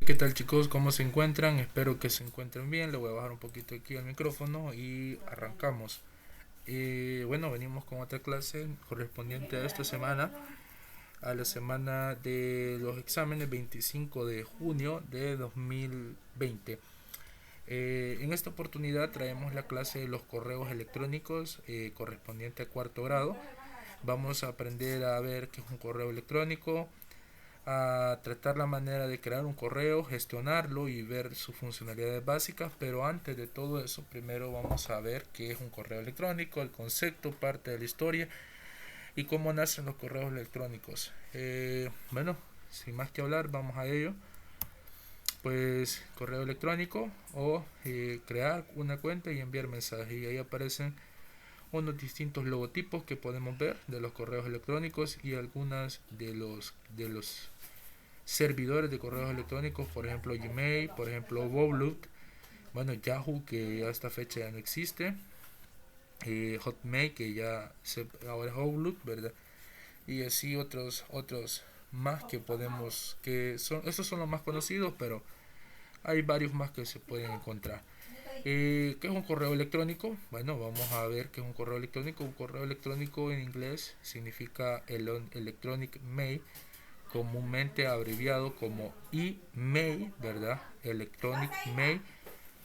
¿Qué tal chicos? ¿Cómo se encuentran? Espero que se encuentren bien. Le voy a bajar un poquito aquí al micrófono y arrancamos. Bueno, venimos con otra clase correspondiente a esta semana, a la semana de los exámenes 25 de junio de 2020. En esta oportunidad traemos la clase de los correos electrónicos correspondiente a cuarto grado. Vamos a aprender a ver qué es un correo electrónico, a tratar la manera de crear un correo, gestionarlo y ver sus funcionalidades básicas. Pero antes de todo eso, primero vamos a ver qué es un correo electrónico, el concepto, parte de la historia y cómo nacen los correos electrónicos. Bueno, sin más que hablar, vamos a ello. Pues correo electrónico o crear una cuenta y enviar mensajes, y ahí aparecen unos distintos logotipos que podemos ver de los correos electrónicos y algunas de los servidores de correos electrónicos, por ejemplo Gmail, por ejemplo Outlook, bueno, Yahoo, que a esta fecha ya no existe, Hotmail, que ahora es Outlook, ¿verdad? Y así otros más que podemos, que son, estos son los más conocidos, pero hay varios más que se pueden encontrar. ¿Qué es un correo electrónico? Bueno, vamos a ver qué es un correo electrónico. Un correo electrónico en inglés significa electronic mail, comúnmente abreviado como email, ¿verdad? Electronic mail,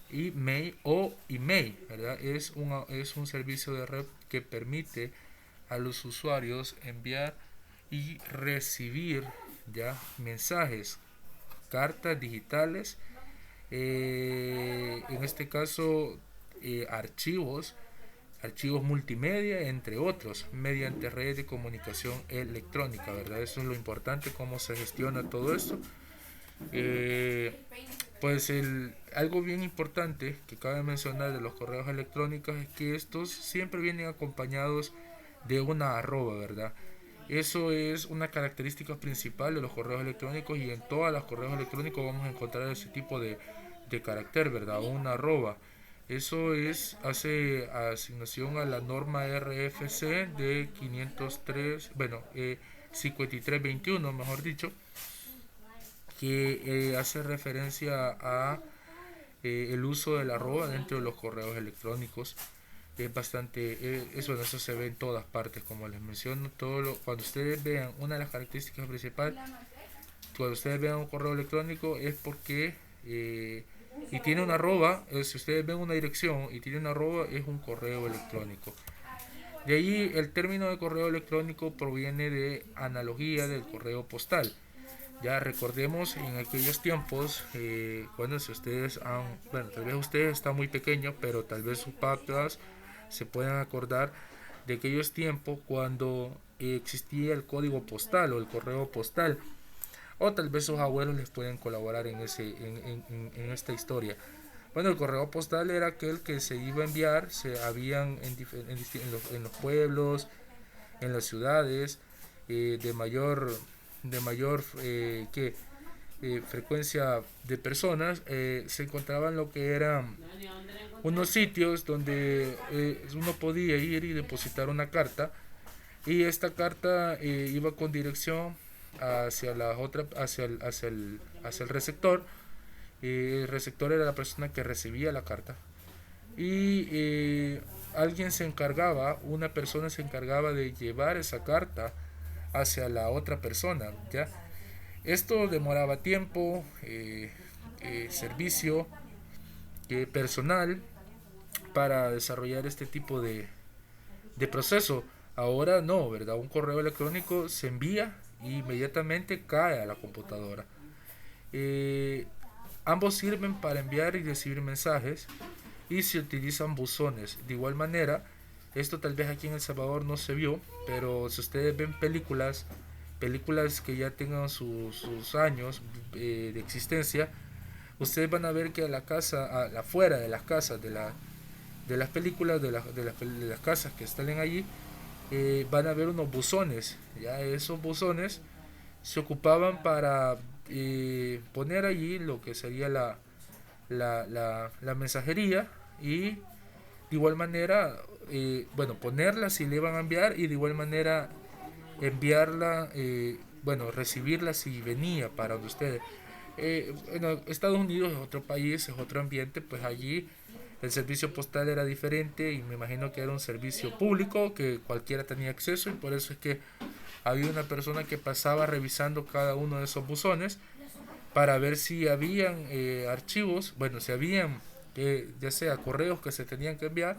email o email, ¿verdad? Es un servicio de red que permite a los usuarios enviar y recibir ya mensajes, cartas digitales, en este caso archivos multimedia, entre otros, mediante redes de comunicación electrónica, ¿verdad? Eso es lo importante, cómo se gestiona todo esto. Eh, pues algo bien importante que cabe mencionar de los correos electrónicos es que estos siempre vienen acompañados de una arroba, ¿verdad? Eso es una característica principal de los correos electrónicos, y en todos los correos electrónicos vamos a encontrar ese tipo de carácter, ¿verdad? Una arroba. Eso hace asignación a la norma RFC de 503, bueno, 5321, mejor dicho, que hace referencia a el uso de la arroba dentro de los correos electrónicos. Es bastante, eso se ve en todas partes, como les menciono. Cuando ustedes vean una de las características principales, cuando ustedes vean un correo electrónico es porque y tiene una arroba. Si ustedes ven una dirección y tiene una arroba, es un correo electrónico. De ahí el término de correo electrónico proviene de analogía del correo postal. Ya recordemos en aquellos tiempos, bueno, si ustedes bueno, tal vez ustedes están muy pequeños, pero tal vez sus papás se puedan acordar de aquellos tiempos cuando existía el código postal o el correo postal, o tal vez sus abuelos les pueden colaborar en esta historia. Bueno, el correo postal era aquel que se iba a enviar, se habían en los pueblos, en las ciudades, de mayor frecuencia de personas. Se encontraban lo que eran unos sitios donde uno podía ir y depositar una carta, y esta carta iba con dirección hacia la otra hacia el receptor. El receptor era la persona que recibía la carta, y una persona se encargaba de llevar esa carta hacia la otra persona, ¿ya? Esto demoraba tiempo, servicio, personal para desarrollar este tipo de proceso. Ahora no, ¿verdad? Un correo electrónico se envía e inmediatamente cae a la computadora. Eh, Ambos sirven para enviar y recibir mensajes, y se utilizan buzones. De igual manera, esto tal vez aquí en El Salvador no se vio, pero si ustedes ven películas que ya tengan sus años de existencia, ustedes van a ver que afuera de las casas, de las películas, de las casas que están allí, van a ver unos buzones. Ya esos buzones se ocupaban para poner allí lo que sería la mensajería, y de igual manera, bueno, ponerla si le iban a enviar, y de igual manera enviarla, bueno, recibirla si venía para donde ustedes. Bueno, Estados Unidos es otro país, es otro ambiente, pues allí el servicio postal era diferente y me imagino que era un servicio público que cualquiera tenía acceso y por eso es que había una persona que pasaba revisando cada uno de esos buzones para ver si habían archivos, bueno, si habían ya sea correos que se tenían que enviar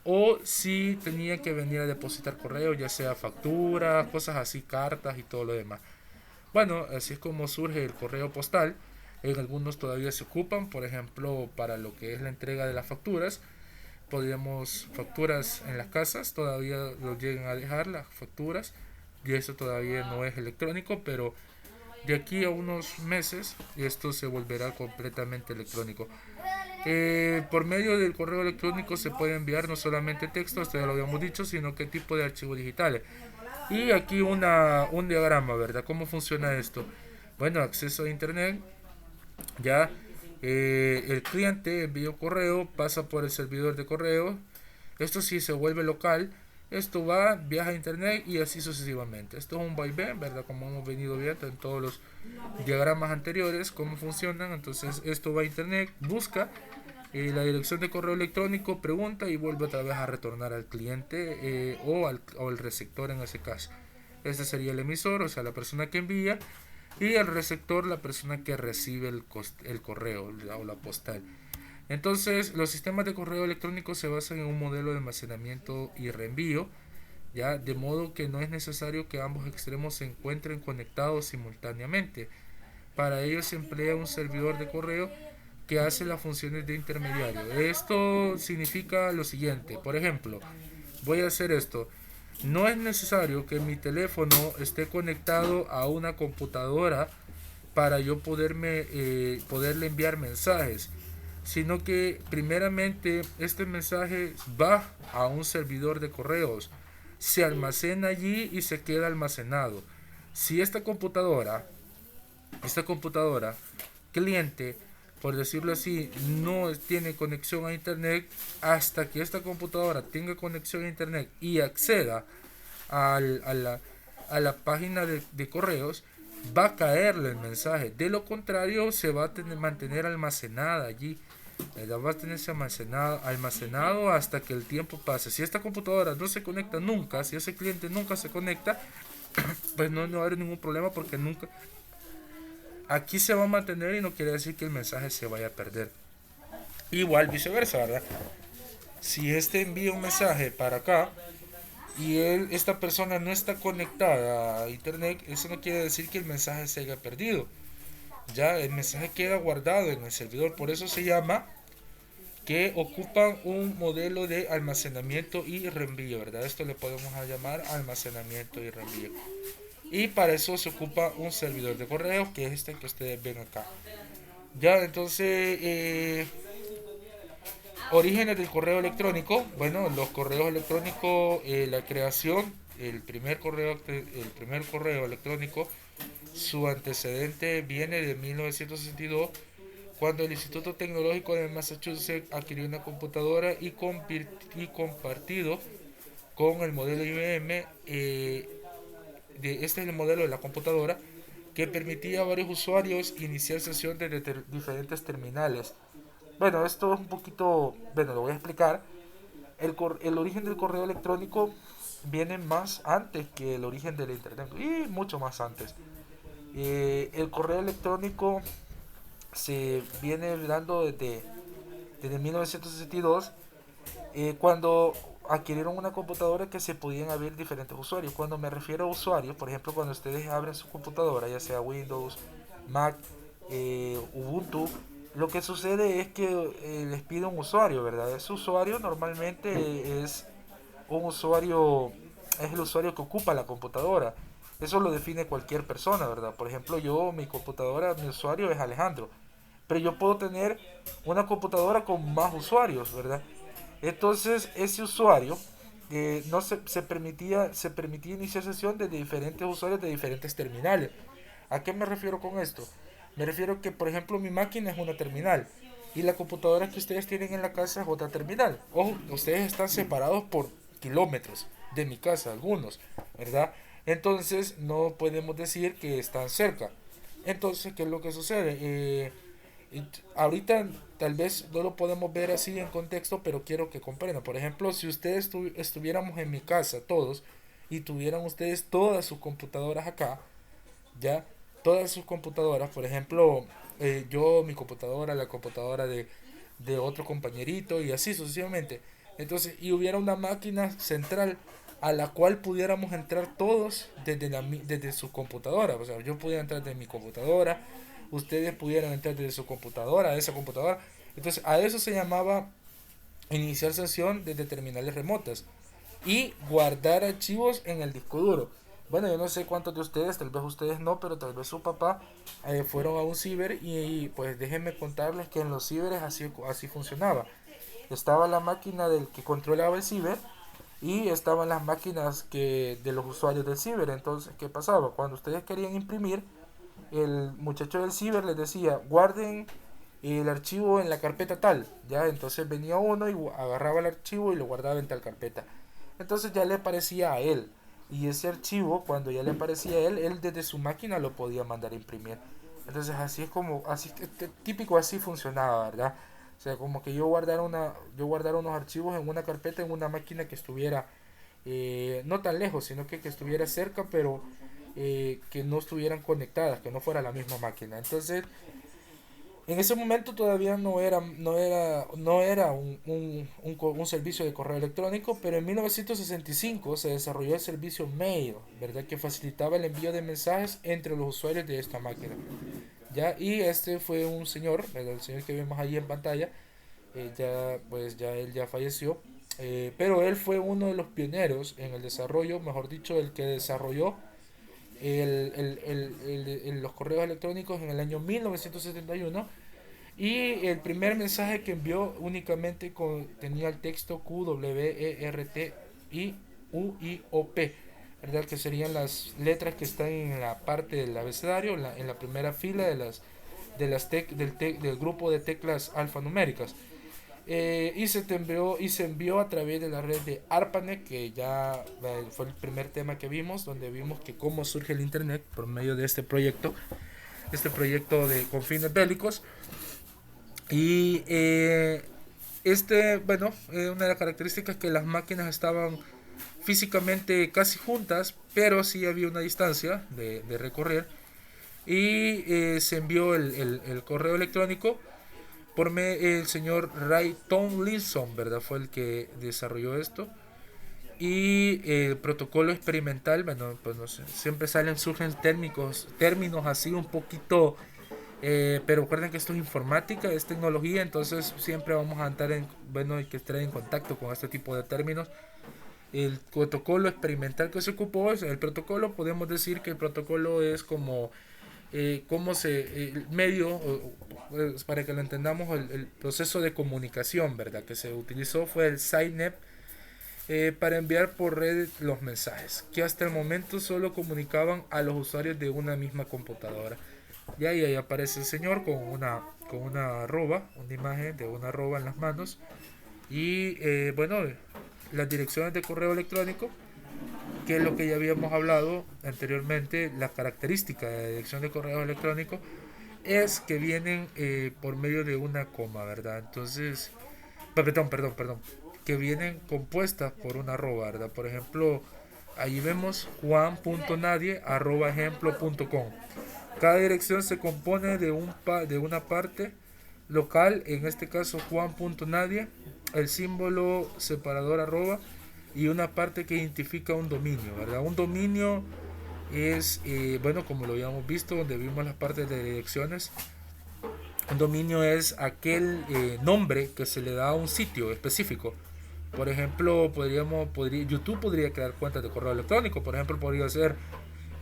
o si tenía que venir a depositar correos, ya sea facturas, cosas así, cartas y todo lo demás. Bueno, así es como surge el correo postal. En algunos todavía se ocupan, por ejemplo, para lo que es la entrega de las facturas. Podríamos facturas en las casas, todavía lo llegan a dejar las facturas y eso todavía no es electrónico, pero de aquí a unos meses esto se volverá completamente electrónico. Por medio del correo electrónico se puede enviar no solamente texto, esto ya lo habíamos dicho, sino qué tipo de archivos digitales. Y aquí un diagrama, ¿verdad? ¿Cómo funciona esto? Bueno, acceso a internet, ya el cliente envía un correo, pasa por el servidor de correo, esto sí se vuelve local, esto va, viaja a internet y así sucesivamente. Esto es un vaivén, ¿verdad? Como hemos venido viendo en todos los diagramas anteriores, cómo funcionan. Entonces esto va a internet, busca la dirección de correo electrónico, pregunta y vuelve otra vez a retornar al cliente o al receptor en ese caso. Este sería el emisor, o sea, la persona que envía, y el receptor, la persona que recibe el correo o la postal. Entonces, los sistemas de correo electrónico se basan en un modelo de almacenamiento y reenvío, ya de modo que no es necesario que ambos extremos se encuentren conectados simultáneamente. Para ello se emplea un servidor de correo que hace las funciones de intermediario. Esto significa lo siguiente, por ejemplo, voy a hacer esto. No es necesario que mi teléfono esté conectado a una computadora para yo poderle enviar mensajes, sino que primeramente este mensaje va a un servidor de correos, se almacena allí y se queda almacenado. Si esta computadora cliente, por decirlo así, no tiene conexión a internet, hasta que esta computadora tenga conexión a internet y acceda al, a la página de correos, va a caerle el mensaje. De lo contrario, se va a mantener almacenada allí. Va a tenerse almacenado hasta que el tiempo pase. Si esta computadora no se conecta nunca, si ese cliente nunca se conecta, pues no va a haber ningún problema porque nunca. Aquí se va a mantener y no quiere decir que el mensaje se vaya a perder. Igual viceversa, ¿verdad? Si este envía un mensaje para acá y esta persona no está conectada a internet, eso no quiere decir que el mensaje se haya perdido. Ya el mensaje queda guardado en el servidor, por eso se llama que ocupan un modelo de almacenamiento y reenvío, ¿verdad? Esto le podemos llamar almacenamiento y reenvío. Y para eso se ocupa un servidor de correo, que es este que ustedes ven acá. Ya, entonces, orígenes del correo electrónico. Bueno, los correos electrónicos, la creación, el primer correo electrónico, su antecedente viene de 1962, cuando el Instituto Tecnológico de Massachusetts adquirió una computadora y compartido con el modelo IBM. Este es el modelo de la computadora que permitía a varios usuarios iniciar sesión desde diferentes terminales. Bueno, esto es un poquito, bueno, lo voy a explicar. El origen del correo electrónico viene más antes que el origen del internet y mucho más antes. El correo electrónico se viene dando desde 1962, cuando adquirieron una computadora que se podían abrir diferentes usuarios. Cuando me refiero a usuarios, por ejemplo, cuando ustedes abren su computadora, ya sea Windows, Mac, Ubuntu, lo que sucede es que les pide un usuario, ¿verdad? Ese usuario normalmente es el usuario que ocupa la computadora. Eso lo define cualquier persona, ¿verdad? Por ejemplo, mi computadora, mi usuario es Alejandro, pero yo puedo tener una computadora con más usuarios, ¿verdad? Entonces, ese usuario no se permitía iniciar sesión de diferentes usuarios de diferentes terminales. ¿A qué me refiero con esto? Me refiero que, por ejemplo, mi máquina es una terminal y la computadora que ustedes tienen en la casa es otra terminal. Ojo, ustedes están separados por kilómetros de mi casa, algunos, ¿verdad? Entonces, no podemos decir que están cerca. Entonces, ¿qué es lo que sucede? Ahorita tal vez no lo podemos ver así en contexto, pero quiero que comprendan. Por ejemplo, si ustedes estuviéramos en mi casa todos y tuvieran ustedes todas sus computadoras acá, ya, todas sus computadoras, por ejemplo, yo, mi computadora, la computadora de otro compañerito y así sucesivamente. Entonces, y hubiera una máquina central a la cual pudiéramos entrar todos desde su computadora. O sea, yo pudiera entrar desde mi computadora, ustedes pudieran entrar desde su computadora, a esa computadora. Entonces, a eso se llamaba iniciar sesión desde terminales remotas y guardar archivos en el disco duro. Bueno, yo no sé cuántos de ustedes, tal vez ustedes no, pero tal vez su papá fueron a un ciber y pues déjenme contarles que en los ciberes así funcionaba. Estaba la máquina del que controlaba el ciber y estaban las máquinas de los usuarios del ciber. Entonces, ¿qué pasaba? Cuando ustedes querían imprimir, el muchacho del ciber les decía, guarden el archivo en la carpeta tal, ya, entonces venía uno y agarraba el archivo y lo guardaba en tal carpeta. Entonces ya le aparecía a él, y ese archivo, cuando ya le aparecía a él desde su máquina lo podía mandar a imprimir. Entonces así es como, así típico así funcionaba, ¿verdad? O sea, como que yo guardara unos archivos en una carpeta en una máquina que estuviera no tan lejos, sino que estuviera cerca, pero que no estuvieran conectadas, que no fuera la misma máquina. Entonces, en ese momento todavía no era un servicio de correo electrónico, pero en 1965 se desarrolló el servicio Mail, ¿verdad? Que facilitaba el envío de mensajes entre los usuarios de esta máquina. ¿Ya? Y este fue un señor, ¿verdad? El señor que vemos ahí en pantalla, ya él ya falleció, pero él fue uno de los pioneros en el desarrollo, mejor dicho, el que desarrolló los correos electrónicos en el año 1971 y el primer mensaje que envió únicamente tenía el texto QWERTY UIOP, ¿verdad? Que serían las letras que están en la parte del abecedario, en la primera fila del grupo de teclas alfanuméricas. Y se envió a través de la red de ARPANET, que ya fue el primer tema que vimos, donde vimos que cómo surge el Internet por medio de este proyecto con fines bélicos. Y una de las características es que las máquinas estaban físicamente casi juntas, pero sí había una distancia de recorrer. Y se envió el correo electrónico el señor Ray Tomlinson, ¿verdad? Fue el que desarrolló esto. Y el protocolo experimental, bueno, pues no sé, siempre surgen términos así un poquito, pero recuerden que esto es informática, es tecnología, entonces siempre vamos a hay que estar en contacto con este tipo de términos. El protocolo experimental que se ocupó, el protocolo, podemos decir que el protocolo es como el medio, pues, para que lo entendamos, el proceso de comunicación, ¿verdad? Que se utilizó fue el SINEP para enviar por red los mensajes, que hasta el momento solo comunicaban a los usuarios de una misma computadora. Y ahí aparece el señor con una arroba, una imagen de una arroba en las manos. Y las direcciones de correo electrónico, que es lo que ya habíamos hablado anteriormente, la característica de la dirección de correo electrónico es que vienen por medio de una coma, ¿verdad? Entonces, perdón, que vienen compuestas por una arroba, ¿verdad? Por ejemplo, ahí vemos juan.nadie@ejemplo.com. Cada dirección se compone de una parte local, en este caso juan.nadie, el símbolo separador arroba y una parte que identifica un dominio, ¿verdad? Un dominio es, como lo habíamos visto, donde vimos las partes de direcciones. Un dominio es aquel nombre que se le da a un sitio específico. Por ejemplo, YouTube podría crear cuentas de correo electrónico. Por ejemplo, podría ser,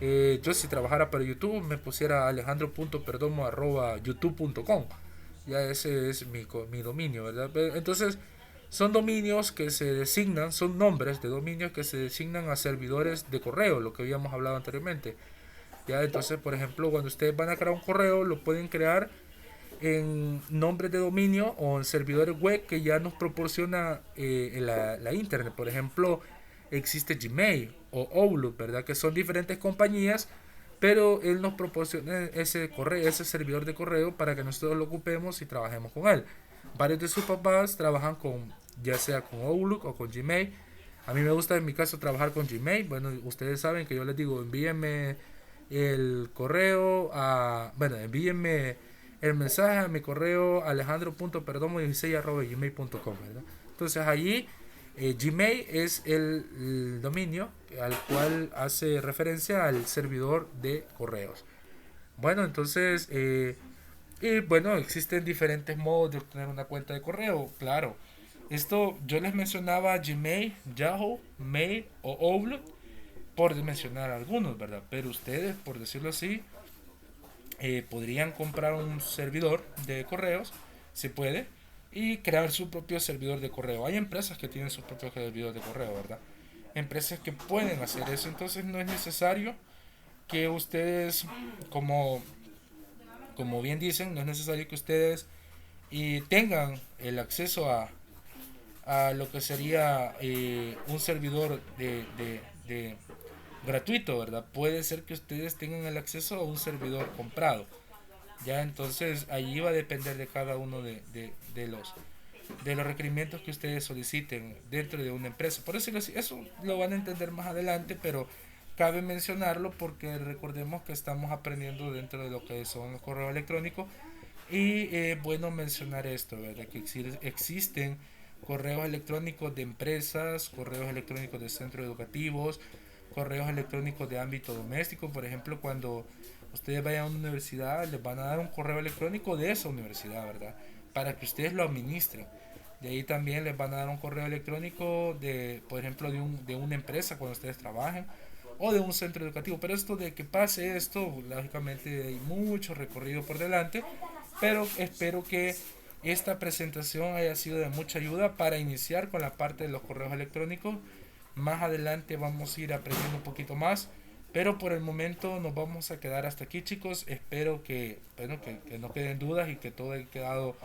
yo si trabajara para YouTube me pusiera alejandro.perdomo@youtube.com. Ya ese es mi dominio, ¿verdad? Entonces, son dominios que se designan, son nombres de dominios que se designan a servidores de correo, lo que habíamos hablado anteriormente. Ya, entonces, por ejemplo, cuando ustedes van a crear un correo, lo pueden crear en nombres de dominio o en servidores web que ya nos proporciona la internet. Por ejemplo, existe Gmail o Outlook, ¿verdad? Que son diferentes compañías pero él nos proporciona ese correo, ese servidor de correo para que nosotros lo ocupemos y trabajemos con él. Varios de sus papás trabajan con, ya sea con Outlook o con Gmail. A mí me gusta en mi caso trabajar con Gmail. Bueno, ustedes saben que yo les digo, envíenme el correo a, bueno, envíenme el mensaje a mi correo alejandro.perdomo16@gmail.com, ¿verdad? Entonces allí Gmail es el dominio al cual hace referencia al servidor de correos. Bueno, entonces, y bueno, existen diferentes modos de obtener una cuenta de correo, claro. Esto yo les mencionaba Gmail, Yahoo, Mail o Outlook por mencionar algunos, ¿verdad? Pero ustedes, por decirlo así, podrían comprar un servidor de correos, se puede, y crear su propio servidor de correo. Hay empresas que tienen su propio servidor de correo, ¿verdad? Empresas que pueden hacer eso, entonces no es necesario que ustedes, como, como bien dicen, no es necesario que ustedes y tengan el acceso a lo que sería un servidor de gratuito, ¿verdad? Puede ser que ustedes tengan el acceso a un servidor comprado. Ya entonces allí va a depender de cada uno de los requerimientos que ustedes soliciten dentro de una empresa. Por eso eso lo van a entender más adelante, pero cabe mencionarlo porque recordemos que estamos aprendiendo dentro de lo que son los correos electrónicos y bueno mencionar esto, ¿verdad? Que existen correos electrónicos de empresas, correos electrónicos de centros educativos, correos electrónicos de ámbito doméstico. Por ejemplo, cuando ustedes vayan a una universidad, les van a dar un correo electrónico de esa universidad, ¿verdad? Para que ustedes lo administren. De ahí también les van a dar un correo electrónico de, por ejemplo, de una empresa cuando ustedes trabajen o de un centro educativo. Pero esto de que pase esto, lógicamente hay mucho recorrido por delante, pero espero que esta presentación haya sido de mucha ayuda para iniciar con la parte de los correos electrónicos. Más adelante vamos a ir aprendiendo un poquito más, pero por el momento nos vamos a quedar hasta aquí, chicos. Espero que, bueno, que no queden dudas y que todo haya quedado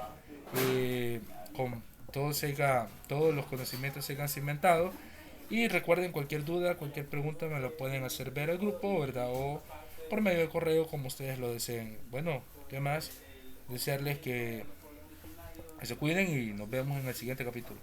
con todos los conocimientos se hayan cimentado. Y recuerden, cualquier duda, cualquier pregunta me lo pueden hacer ver al grupo, ¿verdad? O por medio de correo, como ustedes lo deseen. Bueno, ¿qué más? Desearles que se cuiden y nos vemos en el siguiente capítulo.